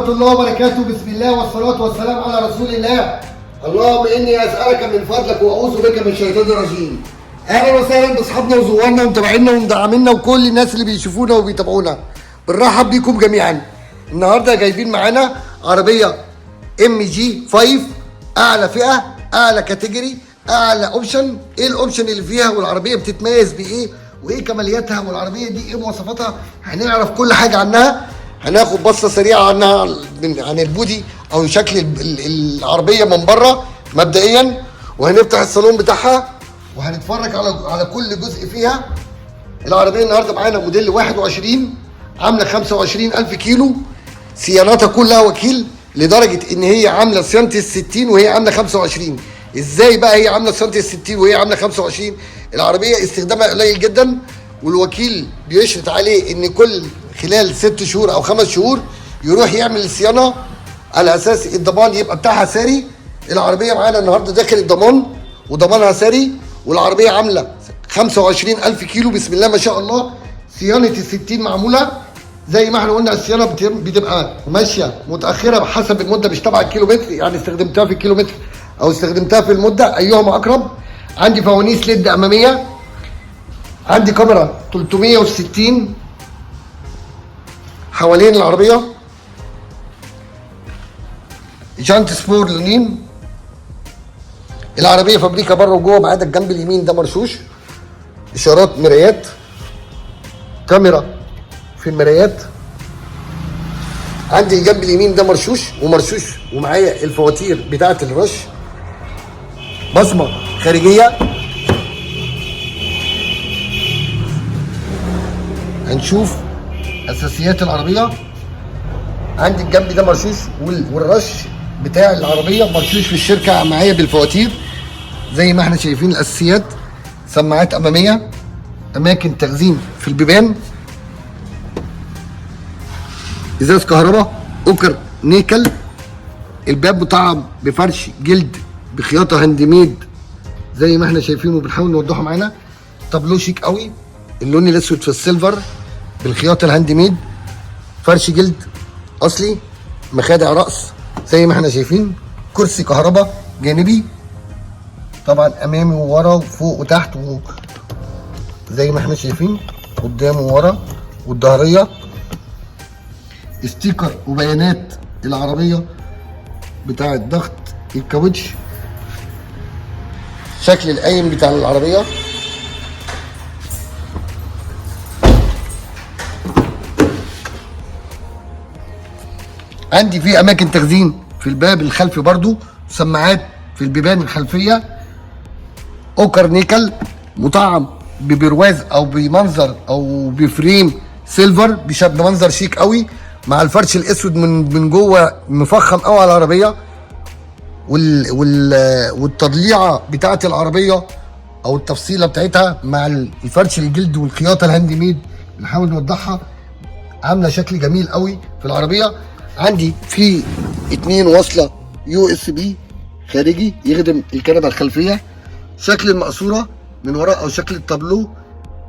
ورحمة الله وبركاته. بسم الله والصلاة والسلام على رسول الله. اللهم إني أسألك من فضلك وأعوذ بك من الشيطان الرجيم. أهلا وسهلا بأصحابنا وزوارنا ومتابعينا ومدعمينا وكل الناس اللي بيشوفونا وبيتابعونا. بنرحب بيكم جميعا. النهارده جايبين معانا عربية MG5، أعلى فئة، أعلى كاتيجوري، أعلى أوبشن. إيه الأوبشن اللي فيها والعربية بتتميز بإيه؟ وايه كمالياتها والعربيه دي ايه مواصفاتها؟ هنعرف كل حاجه عنها. هناخد بصه سريعه عنها عن البودي او شكل العربيه من بره مبدئيا، وهنفتح الصالون بتاعها وهنتفرج على كل جزء فيها. العربيه النهارده معانا موديل 21 عامله 25,000 كيلو، صيانتها كلها وكيل، لدرجه ان هي عامله صيانه ال60 وهي عامله 25. ازاي بقى هي عامله صيانه ال60 وهي عامله 25؟ العربيه استخدامها قليل جدا، والوكيل بيشرط عليه ان كل خلال 6 شهور او 5 شهور يروح يعمل الصيانه، على اساس الضمان يبقى بتاعها ساري. العربيه معانا النهارده داخل الضمان وضمانها ساري، والعربيه عامله 25,000 كيلو بسم الله ما شاء الله. صيانه ال60 معموله زي ما احنا قلنا. الصيانه بتبقى ماشيه متاخره بحسب المده، مش تبع الكيلومتر، يعني استخدمتها في الكيلومتر او استخدمتها في المده ايهما اقرب. عندي فوانيس ليد اماميه، عندي كاميرا 360 حوالين العربيه، جانت سبور لونين. العربيه فابريكا بره وجوه، ما عدا الجنب اليمين ده مرشوش. اشارات مرايات، كاميرا في المرايات. عندي الجنب اليمين ده مرشوش ومعايا الفواتير بتاعه الرش، بصمه خارجيه. هنشوف اساسيات العربيه. عندي الجنب ده مرشوش والرش بتاع العربيه مرشوش في الشركه معايا بالفواتير زي ما احنا شايفين. الاساسيات سماعات اماميه، اماكن تخزين في البيبان، ازاز كهرباء، اوكر نيكل. الباب مطعم بفرش جلد بخياطه هاند ميد زي ما احنا شايفين وبنحاول نوضحه معانا. طابلو شيك قوي، اللون الاسود في السيلفر بالخياطه الهاند ميد، فرش جلد اصلي، مخادع راس زي ما احنا شايفين، كرسي كهرباء جانبي طبعا امامي وورا وفوق وتحت زي ما احنا شايفين، قدام وورا والظهريه. ستيكر وبيانات العربيه بتاع ضغط الكاوتش، شكل القايم بتاع العربيه. عندي في اماكن تخزين في الباب الخلفي برضو، سماعات في البيبان الخلفيه، اوكر نيكل مطعم ببرواز او بمنظر او بفريم سيلفر بمنظر شيك قوي، مع الفرش الاسود من جوه مفخم قوي على العربيه. والتضليعه بتاعه العربيه او التفصيله بتاعتها مع الفرش الجلد والخياطه الهاند ميد بنحاول نوضحها، عامله شكل جميل قوي في العربيه. عندي في 2 وصله USB خارجي يخدم الكنبه الخلفيه، شكل المقصوره من وراء او شكل التابلو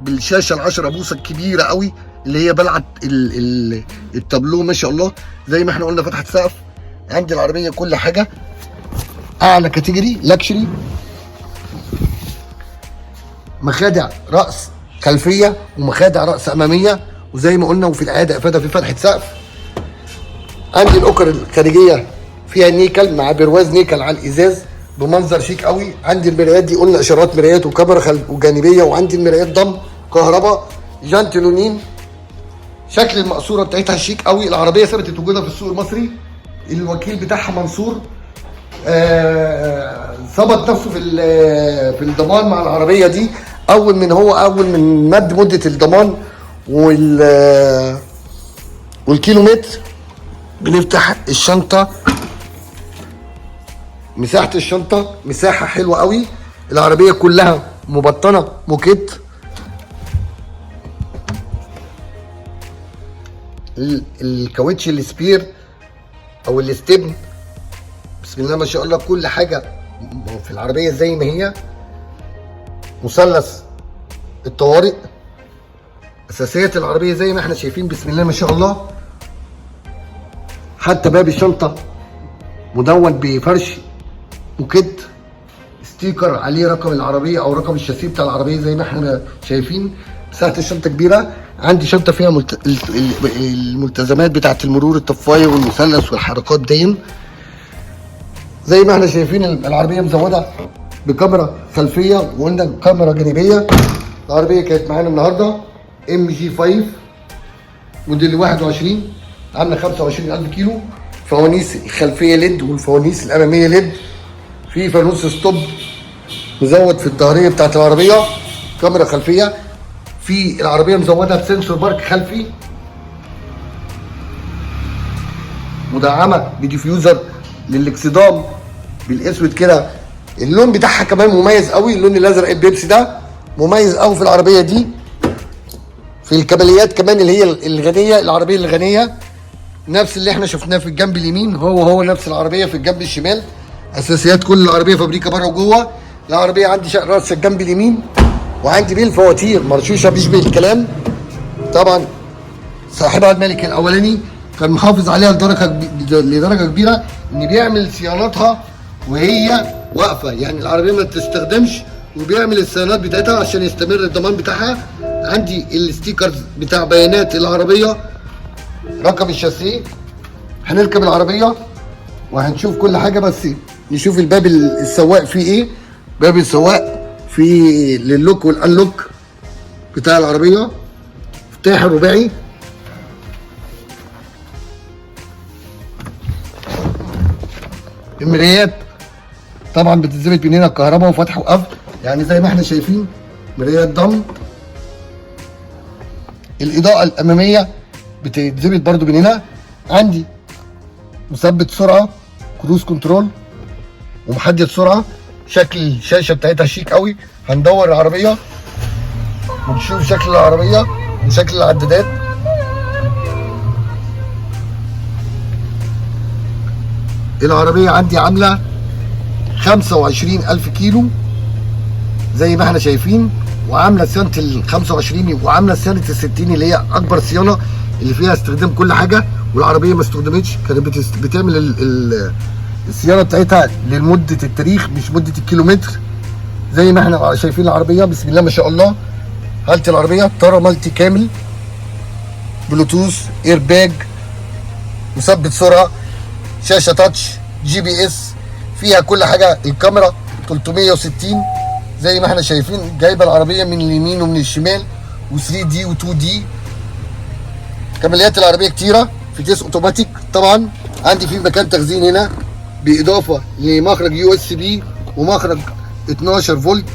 بالشاشه ال10 بوصه الكبيره قوي اللي هي بلعت التابلو ما شاء الله. زي ما احنا قلنا فتحه سقف. عندي العربيه كل حاجه اعلى كاتيجوري لاكشري، مخادع راس خلفيه ومخادع راس اماميه، وزي ما قلنا وفي العاده افاده في فتحه سقف. عندي الاوكر الخارجيه فيها نيكل مع برواز نيكل على الازاز بمنظر شيك قوي. عندي المرايات دي قلنا اشارات مرايات وكاميرا وجانبيه، وعندي المرايات ضم كهرباء، جانت لونين. شكل المقصوره بتاعتها شيك قوي. العربيه ثبتت وجودها في السوق المصري، الوكيل بتاعها منصور ثبت نفسه في الضمان مع العربيه دي. اول من مده الضمان والكيلومتر. بنفتح الشنطه، مساحه الشنطه مساحه حلوه قوي. العربيه كلها مبطنه موكيت. الكاوتش السبير او الاستبن بسم الله ما شاء الله كل حاجه في العربيه زي ما هي. مثلث الطوارئ، اساسيات العربيه زي ما احنا شايفين بسم الله ما شاء الله. حتى باب الشنطه مدون بفرش موكيت، ستيكر عليه رقم العربيه او رقم الشاسيه بتاع العربيه زي ما احنا شايفين. مساحه الشنطه كبيره. عندي شنطه فيها الملتزمات بتاعه المرور، الطفايه والمثلث والحركات دي. زي ما احنا شايفين العربيه مزوده بكاميرا خلفيه وقلنا كاميرا جانبيه. العربيه كانت معانا النهارده MG5 موديل 21 عامله 25000 كيلو. فوانيس الخلفيه ليد والفوانيس الاماميه ليد. في فانوس ستوب مزود في الظهريه بتاعت العربيه، كاميرا خلفيه. في العربيه مزوده بسنسور بارك خلفي، مدعمه بديفيوزر للاكسدام بالاسود كده. اللون بتاعها كمان مميز قوي، اللون الازرق البيبسي ده مميز قوي في العربيه دي. في الكابليات كمان اللي هي الغنيه، العربيه الغنيه نفس اللي احنا شفناه في الجنب اليمين، هو نفس العربيه في الجنب الشمال. اساسيات كل العربيه فابريكا بره وجوه. العربيه عندي شق راس الجنب اليمين، وعندي بيه الفواتير مرشوشه بيشبه الكلام. طبعا صاحبها الملك الاولاني كان محافظ عليها لدرجه كبيره، ان بيعمل صيانتها وهي واقفه، يعني العربيه ما تستخدمش وبيعمل الصيانات بتاعتها عشان يستمر الضمان بتاعها. عندي الستيكرز بتاع بيانات العربيه، رقم الشاسيه. هنركب العربيه وهنشوف كل حاجه، بس نشوف الباب السواق فيه ايه. باب السواق فيه للوك والانلوك بتاع العربيه، مفتاح الرباعي. المرايات طبعا بتتظبط من هنا الكهرباء وفتح وقفل، يعني زي ما احنا شايفين مرايات ضم. الاضاءه الاماميه بتتظبط برده من هنا. عندي مثبت سرعه، كروز كنترول، ومحدد سرعه. شكل الشاشه بتاعتها شيك قوي. هندور العربيه ونشوف شكل العربيه وشكل العدادات. العربيه عندي عامله 25000 كيلو زي ما احنا شايفين، وعامله صيانه ال 25 وعامله صيانه ال 60 اللي هي اكبر صيانه اللي فيها استخدام كل حاجه. والعربيه ما استخدمتش، كانت بتعمل الصيانه بتاعتها لمده التاريخ مش مده الكيلومتر. زي ما احنا شايفين العربيه بسم الله ما شاء الله. حاله العربيه طاره مالتي كامل، بلوتوث، اير باج، مثبت سرعه، شاشه تاتش، GPS، فيها كل حاجه. الكاميرا 360 زي ما احنا شايفين، جايبه العربيه من اليمين ومن الشمال، و3D و2D. كماليات العربيه كتيره. في كيس اوتوماتيك طبعا. عندي في مكان تخزين هنا باضافه لمخرج USB ومخرج 12 فولت.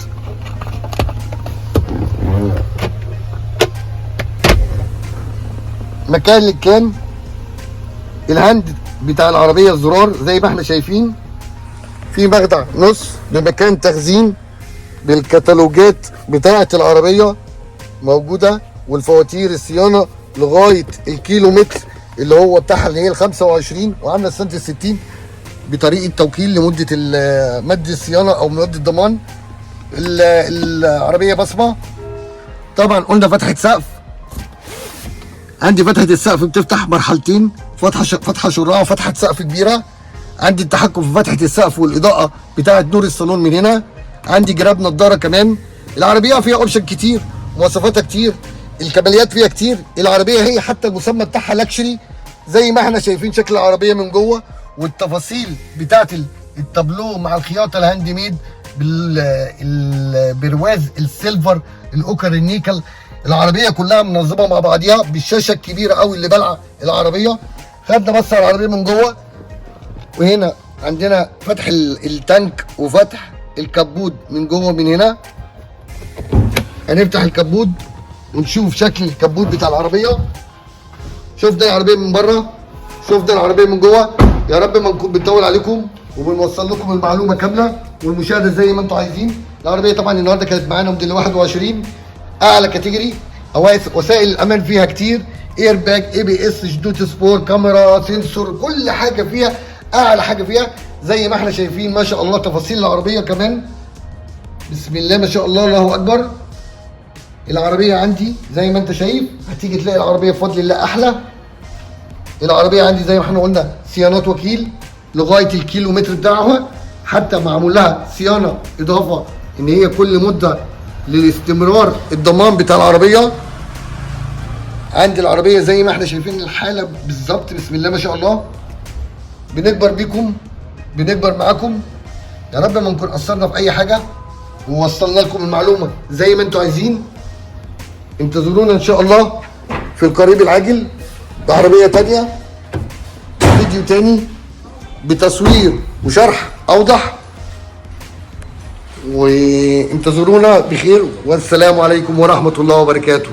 مكان للكان. الهاند بتاع العربيه الزرار زي ما احنا شايفين. في مخدع نص بمكان تخزين بالكتالوجات بتاعه العربيه موجوده، والفواتير الصيانه لغايه الكيلومتر اللي هو بتاعها اللي هي ال 25، وعامله سنه ال 60 بطريقه توكيل لمده مد الصيانه او مد الضمان. العربيه بصمه. طبعا قلنا فتحه سقف. عندي فتحه السقف بتفتح مرحلتين، فتحه شراع وفتحه سقف كبيره. عندي التحكم في فتحه السقف والاضاءه بتاعه نور الصالون من هنا. عندي جراب نضاره كمان. العربيه فيها اوبشن كتير، مواصفاتها كتير، الكماليات فيها كتير. العربيه هي حتى المسمى بتاعها لاكشري زي ما احنا شايفين شكل العربيه من جوه، والتفاصيل بتاعه التابلو مع الخياطه الهاند ميد بالبرواز السيلفر الاوكر النيكل. العربيه كلها منظمه مع بعضيها بالشاشه الكبيره قوي اللي بلعه العربيه. خدنا بص على العربيه من جوه. وهنا عندنا فتح التانك وفتح الكبود من جوه من هنا. هنفتح الكبود ونشوف شكل الكبود بتاع العربيه. شفنا العربيه من بره، شفنا العربيه من جوه. يا رب ما نكون بنطول عليكم وبنوصل لكم المعلومه كامله والمشاهده زي ما انتم عايزين. العربيه طبعا النهارده كانت معانا موديل 21 اعلى كاتيجوري. وسائل الامان فيها كتير، اير باج، ABS، شدود سبور، كاميرا، سنسور، كل حاجه فيها اعلى حاجه فيها زي ما احنا شايفين ما شاء الله. تفاصيل العربيه كمان بسم الله ما شاء الله الله اكبر. العربيه عندي زي ما انت شايف، هتيجي تلاقي العربيه بفضل الله احلى. العربيه عندي زي ما احنا قلنا صيانات وكيل لغايه الكيلومتر بتاعها، حتى معمول لها صيانه اضافه ان هي كل مده للاستمرار الضمان بتاع العربيه. عندي العربيه زي ما احنا شايفين الحاله بالظبط، بسم الله ما شاء الله. بنكبر بيكم، بنكبر معاكم. يا رب ما نكون قصرنا في اي حاجه ووصلنا لكم المعلومه زي ما انتم عايزين. انتظرونا ان شاء الله في القريب العاجل بعربيه تانيه، فيديو تاني بتصوير وشرح اوضح. وانتظرونا بخير، والسلام عليكم ورحمه الله وبركاته.